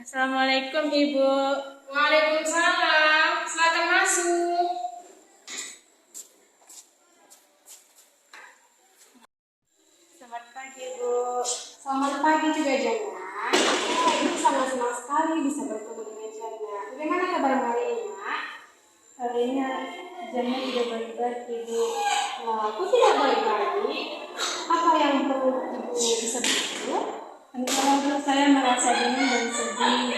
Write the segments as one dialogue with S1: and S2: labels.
S1: Assalamualaikum Ibu.
S2: Waalaikumsalam, silakan masuk.
S1: Selamat pagi Bu.
S2: Selamat pagi juga Jana. Ibu sangat senang sekali bisa bertemu dengan Jana. Bagaimana kabar hari ini, Nak?
S1: Hari ini Jana tidak baik-baik Ibu.
S2: Wah, aku tidak baik-baik. Apa yang perlu Ibu bisa bantu?
S1: Antara saya merasa bingung dan sedih.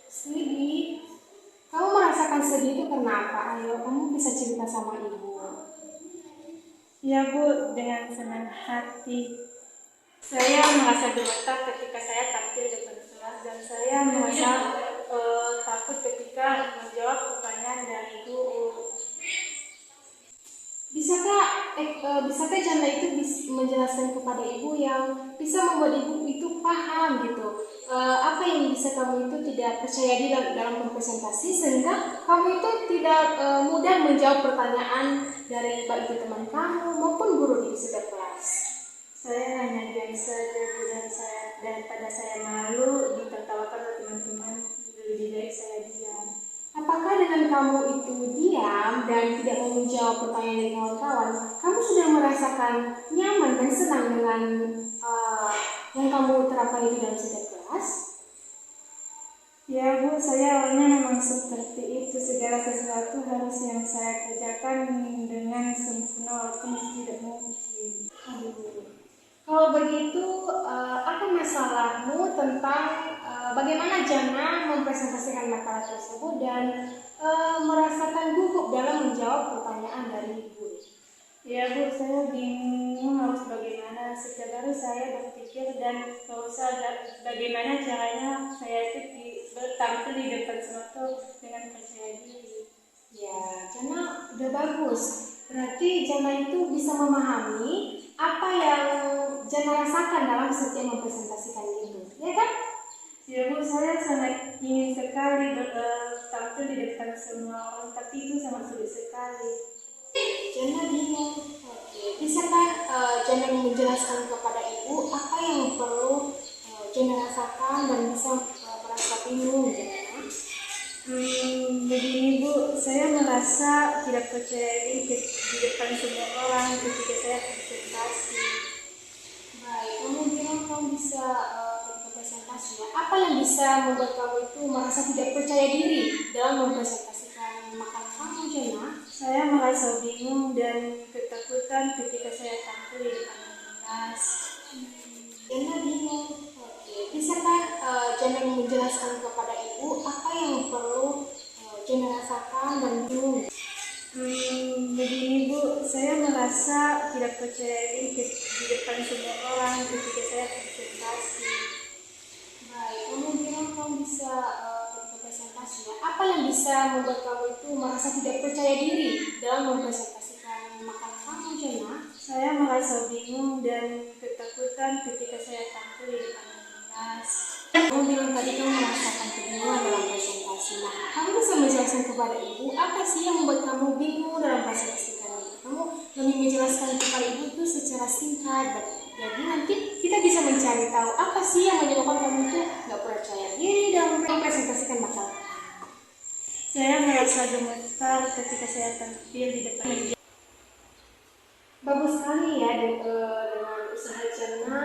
S2: Sedih. Kamu merasakan sedih itu kenapa? Ayo, kamu bisa cerita sama Ibu.
S1: Ya Bu, dengan senang hati. Saya merasa gemetar ketika saya tampil di depan kelas dan saya merasa takut ketika menjawab pertanyaan dari guru.
S2: Bisakah Jana itu menjelaskan kepada Ibu yang bisa membuat Ibu itu paham gitu, apa yang bisa kamu itu tidak percaya diri dalam berpresentasi sehingga kamu itu tidak mudah menjawab pertanyaan dari baik itu teman kamu maupun guru di setiap kelas.
S1: Saya hanya diam saja Bu, daripada saya malu ditertawakan oleh teman-teman, lebih baik saya diam.
S2: Apakah dengan kamu itu diam dan tidak mau menjawab pertanyaan dari kawan-kawan, kamu sudah merasakan nyaman dan senang dengan yang kamu terapkan itu dalam setiap kelas?
S1: Ya Bu, saya awalnya memang seperti itu. Segala sesuatu harus yang saya kerjakan dengan sempurna walaupun tidak mungkin.
S2: Kalau begitu, apa masalahmu tentang bagaimana Jana mempresentasikan makalah tersebut dan merasakan gugup dalam menjawab pertanyaan dari guru?
S1: Ya Bu, saya bingung harus bagaimana. Setiap hari saya berpikir dan berusaha bagaimana caranya saya itu tampil di depan semua dengan percaya diri.
S2: Ya, Jana udah bagus. Berarti Jana itu bisa memahami apa yang Jana rasakan dalam setiap mempresentasikan itu, ya kan?
S1: Ya Bu, saya sangat ingin sekali tampil di depan semua orang, tapi itu sangat sulit sekali.
S2: Jana bingung. Bisakah Jana menjelaskan kepada Ibu apa yang perlu Jana rasakan dan bisa merasa bingung, Jana?
S1: Begini Bu, saya merasa tidak percaya diri di depan semua orang ketika saya presentasi.
S2: Baik, kamu bilang kamu bisa ketika presentasi ya. Apa yang bisa membuat kamu itu merasa tidak percaya diri dalam mempresentasikan makalah kamu, Jana?
S1: Saya merasa bingung dan ketakutan ketika saya tampil di depan kelas.
S2: Jana bingung. Bisakah Jana menjelaskan kepada Ibu apa yang perlu Jana rasakan dan bingung?
S1: Begini Bu, saya merasa tidak percaya diri di depan semua orang ketika saya presentasi.
S2: Baik, kamu bilang kamu bisa ketika presentasi ya. Apa yang bisa membuat kamu itu merasa tidak percaya diri dalam mempresentasikan makalah kamu, Jana?
S1: Saya merasa bingung dan ketakutan ketika saya tampil di depan kelas.
S2: Kamu bilang tadi kamu merasakan kebingungan dalam presentasi. Nah, kamu bisa menjelaskan kepada Ibu apa sih yang membuat kamu bingung dalam presentasikan itu? Kamu lebih menjelaskan kepada Ibu itu secara singkat. Jadi nanti kita bisa mencari tahu apa sih yang menyebabkan kamu itu nggak percaya diri dalam mempresentasikan makalah.
S1: Saya merasa gemetar ketika saya tampil di depan.
S2: Bagus sekali ya dengan usaha Jana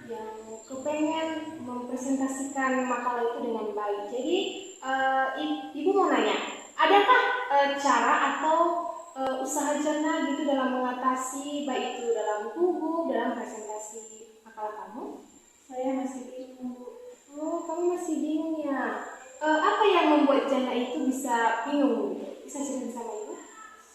S2: yang kepengen mempresentasikan makalah itu dengan baik. Jadi Ibu mau nanya, adakah cara atau usaha Jana gitu dalam mengatasi baik itu dalam gugup dalam presentasi makalah kamu?
S1: Saya masih bingung Bu.
S2: Oh, kamu masih bingung ya. Apa yang membuat Jana itu bisa bingung? Bisa cerita sama Ibu?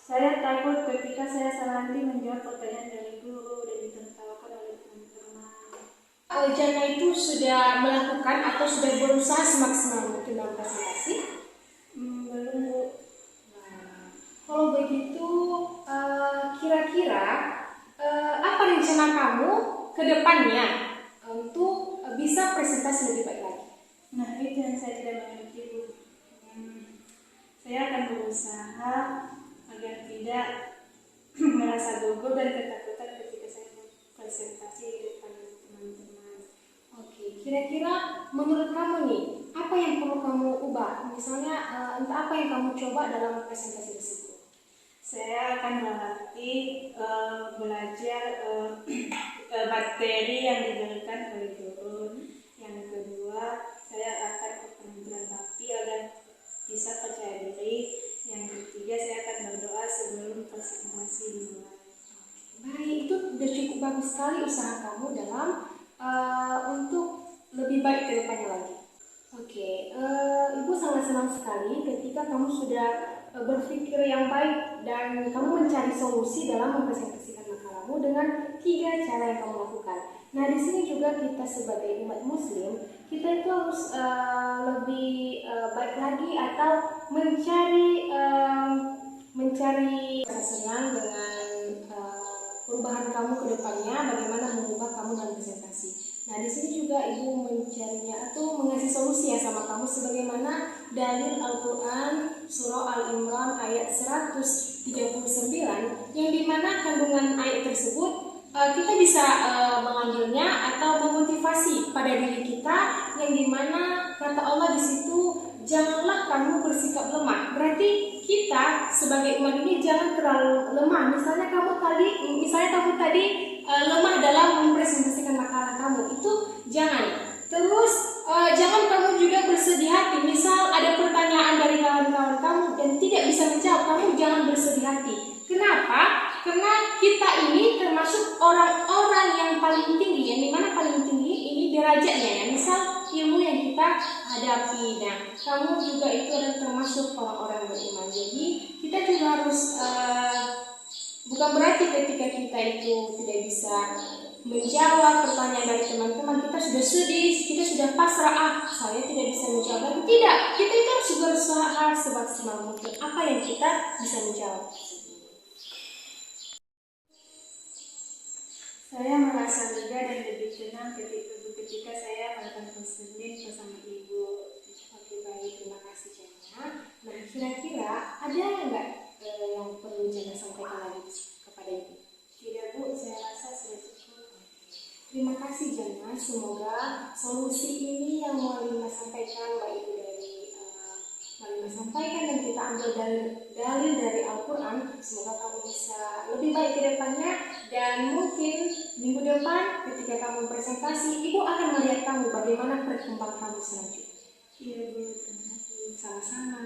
S1: Saya takut ketika saya salah nanti menjawab pertanyaan dari guru dan ditertawakan oleh teman-teman.
S2: Jana itu sudah melakukan atau sudah berusaha semaksimal mungkin dalam presentasi?
S1: Belum Bu.
S2: Nah, kalau begitu, kira-kira apa rencana kamu ke depannya untuk bisa presentasi lebih baik lagi?
S1: Nah, itu yang saya tidak mengerti Bu. Saya akan berusaha agar tidak merasa gugup dan ketakutan ketika saya presentasi di depan teman-teman.
S2: Oke, kira-kira menurut kamu nih, Misalnya entah apa yang kamu coba dalam presentasi tersebut.
S1: Saya akan belajar materi yang diberikan oleh guru. Yang kedua, saya akan keterampilan bakti agar bisa percaya diri. Yang ketiga, saya akan berdoa sebelum presentasi dimulai.
S2: Baik, itu sudah cukup bagus sekali usaha kamu dalam untuk lebih baik ke depannya lagi. Oke, Ibu sangat senang sekali ketika kamu sudah berpikir yang baik dan kamu mencari solusi dalam mempresentasikan makalah dengan 3 cara yang kamu lakukan. Nah, di sini juga kita sebagai umat muslim, kita itu harus lebih baik lagi atau mencari rasa senang dengan perubahan kamu ke depannya, bagaimana mengubah kamu dalam presentasi. Nah, di sini juga Ibu mencarinya atau mengasih solusi ya sama kamu sebagaimana dalil Al-Qur'an surah Al-Imran ayat 139 yang dimana kandungan ayat tersebut kita bisa mengambilnya atau memotivasi pada diri kita yang dimana kata Allah di situ janganlah kamu bersikap lemah. Berarti kita sebagai umat ini jangan terlalu lemah. Misalnya kamu tadi lemah dalam mempresentasikan makalah kamu, itu jangan. Terus jangan kamu juga bersedih hati. Misal ada pertanyaan dari kawan-kawan kamu dan tidak bisa menjawab, kamu jangan bersedih hati. Kenapa? Karena kita ini termasuk orang-orang yang paling tinggi, yang dimana paling tinggi ini derajatnya ya. Misal ilmu yang kita hadapi, nah kamu juga itu adalah termasuk orang-orang beriman. Jadi kita juga harus bukan berarti ketika kita itu tidak bisa menjawab pertanyaan dari teman-teman, kita sudah sedih, kita sudah pasrah, saya tidak bisa menjawab lagi. Tidak, kita itu harus berusaha semaksimal mungkin apa yang kita bisa menjawab.
S1: Saya merasa lega dan lebih tenang ketika saya melakukan konseling bersama Ibu.
S2: Oke, baik, terima kasih Jana. Nah, kira-kira ada nggak yang perlu Jana sampaikan lagi kepada Ibu?
S1: Tidak Bu, saya rasa sudah cukup.
S2: Terima kasih Jana. Semoga solusi ini yang mau Lima sampaikan, Mbak Ibu sampaikan dan kita ambil dalil dari Al-Quran, semoga kamu bisa lebih baik ke depannya dan mungkin minggu depan ketika kamu presentasi, Ibu akan melihat kamu bagaimana perkembangan kamu selanjutnya.
S1: Iya Bu, terima kasih.
S2: Sama-sama.